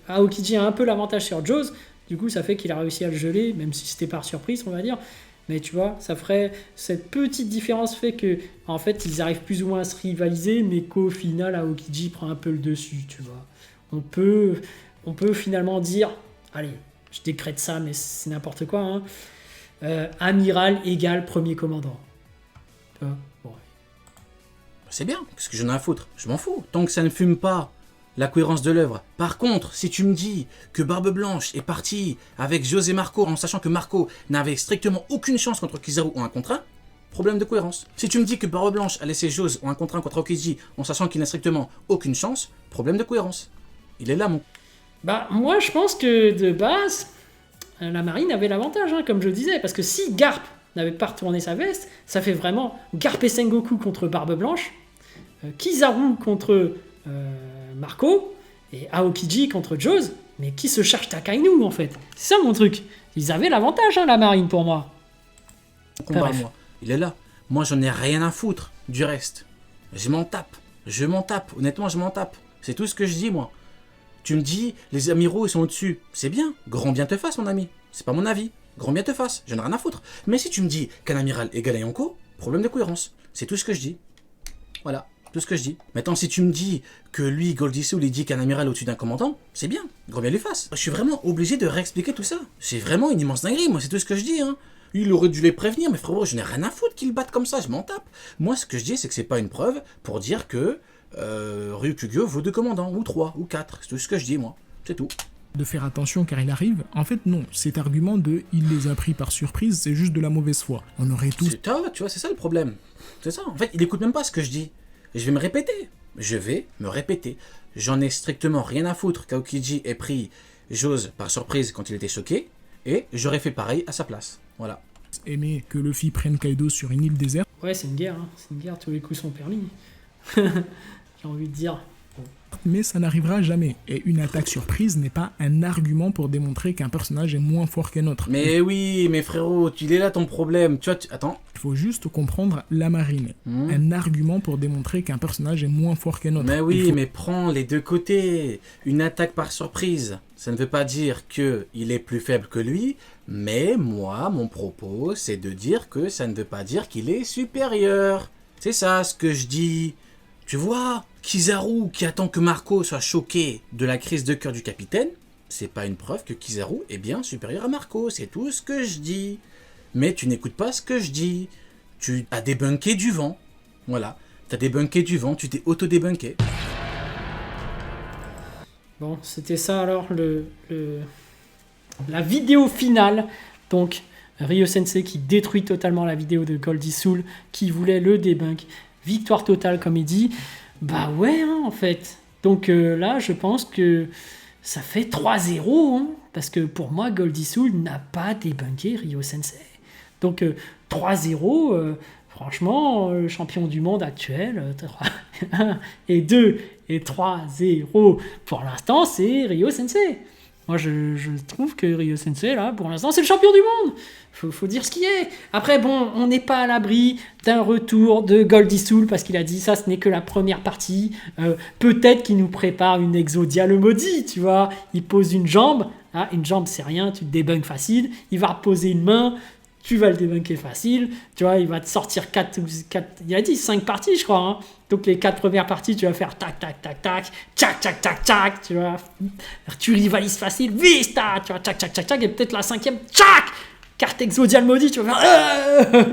Aokiji a un peu l'avantage sur Jose. Du coup, ça fait qu'il a réussi à le geler, même si c'était par surprise, on va dire. Mais tu vois, ça ferait cette petite différence fait que en fait, ils arrivent plus ou moins à se rivaliser, mais qu'au final, Aokiji prend un peu le dessus, tu vois. On peut finalement dire, allez, je décrète ça, mais c'est n'importe quoi, hein. Amiral égale premier commandant. Tu vois, bon. C'est bien, qu'est-ce que j'en ai à foutre? Je m'en fous. Tant que ça ne fume pas la cohérence de l'œuvre. Par contre, si tu me dis que Barbe Blanche est parti avec José Marco en sachant que Marco n'avait strictement aucune chance contre Kizaru en 1 contre 1, problème de cohérence. Si tu me dis que Barbe Blanche a laissé Jose en 1 contre 1 contre Aokiji en sachant qu'il n'a strictement aucune chance, problème de cohérence. Il est là, mon... Bah, moi, je pense que de base, la marine avait l'avantage, hein, comme je disais, parce que si Garp n'avait pas retourné sa veste, ça fait vraiment Garp et Sengoku contre Barbe Blanche, Kizaru contre Marco, et Aokiji contre Jose, mais qui se cherche Takainu, en fait. C'est ça, mon truc. Ils avaient l'avantage, hein, la marine, pour moi. combat à Bref. moi. Il est là. Moi, j'en ai rien à foutre du reste. Je m'en tape. Je m'en tape. Honnêtement, je m'en tape. C'est tout ce que je dis, moi. Tu me dis, les amiraux, ils sont au-dessus. C'est bien. Grand bien te fasse, mon ami. C'est pas mon avis. Grand bien te fasse. J'en ai rien à foutre. Mais si tu me dis qu'un amiral égale à Yonko, problème de cohérence. C'est tout ce que je dis. Voilà. Tout ce que je dis. Maintenant, si tu me dis que lui, Goldie Soul, il dit qu'un amiral est au-dessus d'un commandant, c'est bien. Grand bien lui fasse. Je suis vraiment obligé de réexpliquer tout ça. C'est vraiment une immense dinguerie. Moi, c'est tout ce que je dis, hein. Il aurait dû les prévenir, mais frérot, je n'ai rien à foutre qu'ils battent comme ça, je m'en tape. Moi, ce que je dis, c'est que c'est pas une preuve pour dire que Ryukugyo vaut 2 commandants, ou 3, ou 4. C'est tout ce que je dis, moi. C'est tout. De faire attention car il arrive, en fait non, cet argument de il les a pris par surprise, c'est juste de la mauvaise foi. On aurait tous... C'est ça, tu vois, c'est ça le problème. C'est ça. En fait, il écoute même pas ce que je dis. Et je vais me répéter. Je vais me répéter. J'en ai strictement rien à foutre qu'Aokiji ait pris Jose par surprise quand il était choqué, et j'aurais fait pareil à sa place. Voilà. aimer que Luffy prenne Kaido sur une île déserte. Ouais, c'est une guerre, hein. C'est une guerre, tous les coups sont permis. J'ai envie de dire. Mais ça n'arrivera jamais. Et une attaque surprise n'est pas un argument pour démontrer qu'un personnage est moins fort qu'un autre. Mais oui, mais frérot, il est là ton problème. Tu vois, attends. Il faut juste comprendre la marine. Un argument pour démontrer qu'un personnage est moins fort qu'un autre. Mais oui, Il faut- mais prends les deux côtés. Une attaque par surprise, ça ne veut pas dire que il est plus faible que lui, mais moi, mon propos, c'est de dire que ça ne veut pas dire qu'il est supérieur. C'est ça ce que je dis. Tu vois, Kizaru qui attend que Marco soit choqué de la crise de cœur du capitaine, c'est pas une preuve que Kizaru est bien supérieur à Marco, c'est tout ce que je dis. Mais tu n'écoutes pas ce que je dis. Tu as débunké du vent. Voilà. T'as débunké du vent, tu t'es auto-débunké. Bon, c'était ça alors la vidéo finale. Donc, Ryo Sensei qui détruit totalement la vidéo de Goldie Soul, qui voulait le debunk. victoire totale comme il dit. Bah ouais, hein, en fait. Donc là, je pense que ça fait 3-0, hein, parce que pour moi, Goldie Soul n'a pas débunké Ryo Sensei. Donc 3-0, franchement, le champion du monde actuel, 1 et 2 et 3-0, pour l'instant, c'est Ryo Sensei. Moi, je trouve que Ryo Sensei, là, pour l'instant, c'est le champion du monde. Faut dire ce qui est. Après, bon, on n'est pas à l'abri d'un retour de Goldie Soul, parce qu'il a dit ça, ce n'est que la première partie. Peut-être qu'il nous prépare une Exodia le maudit, tu vois. Il pose une jambe. Ah, une jambe, c'est rien, tu te débunks facile. Il va reposer une main, tu vas le débunker facile. Tu vois, il va te sortir 4, il a dit 5 parties, je crois. Hein. Donc les 4 premières parties, tu vas faire tac, tac, tac, tac, tchac, tchac, tchac, tchac, tu vois. Tu rivalises facile, vista, tu vois, tchac, tchac, tchac, tchac, et peut-être la 5e, tchac, carte Exodial maudit, tu vas faire...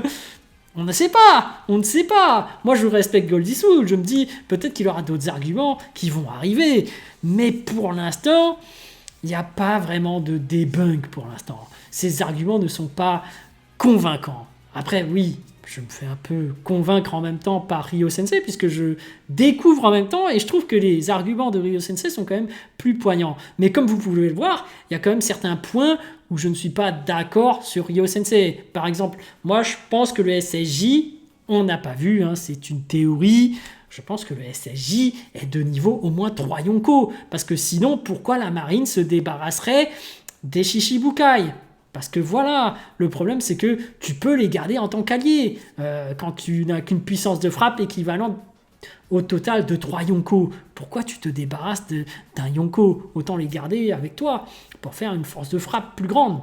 On ne sait pas. Moi, je respecte Goldie Soul. Je me dis, peut-être qu'il aura d'autres arguments qui vont arriver. Mais pour l'instant, il n'y a pas vraiment de debunk pour l'instant. Ces arguments ne sont pas convaincants. Après, oui, je me fais un peu convaincre en même temps par Ryo Sensei, puisque je découvre en même temps, et je trouve que les arguments de Ryo Sensei sont quand même plus poignants. Mais comme vous pouvez le voir, il y a quand même certains points où je ne suis pas d'accord sur Ryo Sensei. Par exemple, moi je pense que le SSJ, on n'a pas vu, hein, c'est une théorie, je pense que le SSJ est de niveau au moins 3 Yonko, parce que sinon, pourquoi la marine se débarrasserait des Shishibukai ? Parce que voilà, le problème c'est que tu peux les garder en tant qu'alliés, quand tu n'as qu'une puissance de frappe équivalente au total de 3 Yonko. Pourquoi tu te débarrasses d'un Yonko ? Autant les garder avec toi pour faire une force de frappe plus grande.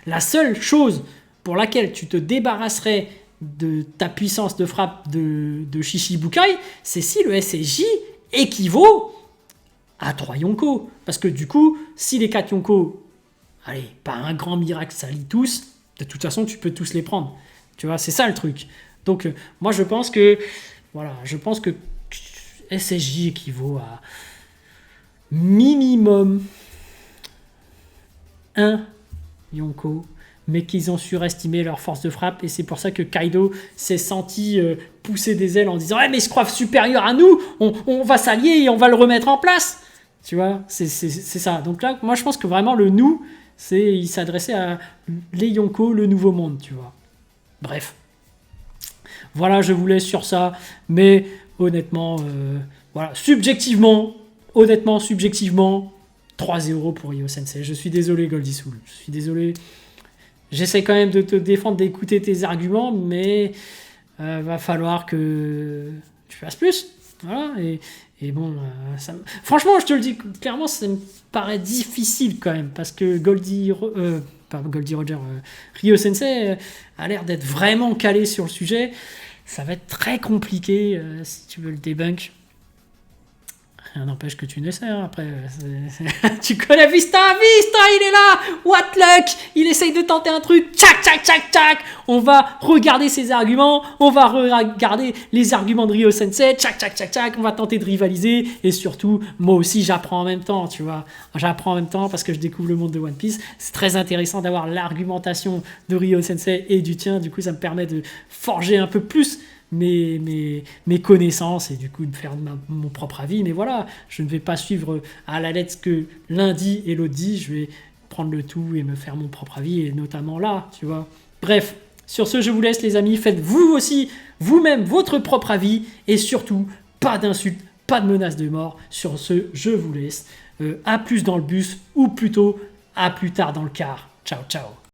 La seule chose pour laquelle tu te débarrasserais de ta puissance de frappe de Shishibukai, c'est si le SSJ équivaut à 3 Yonko. Parce que du coup, si les 4 Yonko, allez, pas un grand miracle, ça lie tous, de toute façon, tu peux tous les prendre. Tu vois, c'est ça le truc. Donc, moi, je pense que SSJ équivaut à minimum 1 Yonko, mais qu'ils ont surestimé leur force de frappe, et c'est pour ça que Kaido s'est senti pousser des ailes en disant « Ouais, mais ils se croient supérieurs à nous, on va s'allier et on va le remettre en place !» Tu vois, c'est ça. Donc là, moi, je pense que vraiment, le « nous », il s'adressait à les Yonko, le nouveau monde, tu vois. Bref. Voilà, je vous laisse sur ça, mais honnêtement, voilà, subjectivement, 3-0 pour Ryo Sensei. Je suis désolé, Goldie Soul. Je suis désolé. J'essaie quand même de te défendre, d'écouter tes arguments, mais va falloir que tu fasses plus. Voilà, et bon, franchement, je te le dis clairement, ça me paraît difficile quand même, parce que Ryo Sensei a l'air d'être vraiment calé sur le sujet. Ça va être très compliqué si tu veux le debunk. Rien n'empêche que tu ne sais, hein. Après, tu connais Vista, il est là, what luck, il essaye de tenter un truc, tchac, tchac, tchac, tchac, on va regarder ses arguments, on va regarder les arguments de Ryo Sensei, tchac, tchac, tchac, tchac, on va tenter de rivaliser, et surtout, moi aussi, j'apprends en même temps, tu vois, j'apprends en même temps parce que je découvre le monde de One Piece. C'est très intéressant d'avoir l'argumentation de Ryo Sensei et du tien, du coup, ça me permet de forger un peu plus mes connaissances et du coup de faire mon propre avis. Mais voilà, je ne vais pas suivre à la lettre ce que l'un dit et l'autre dit, je vais prendre le tout et me faire mon propre avis, et notamment là, tu vois. Bref, sur ce, je vous laisse les amis, faites vous aussi vous-même votre propre avis, et surtout, pas d'insultes, pas de menaces de mort. Sur ce, je vous laisse, à plus dans le bus, ou plutôt à plus tard dans le car. Ciao, ciao.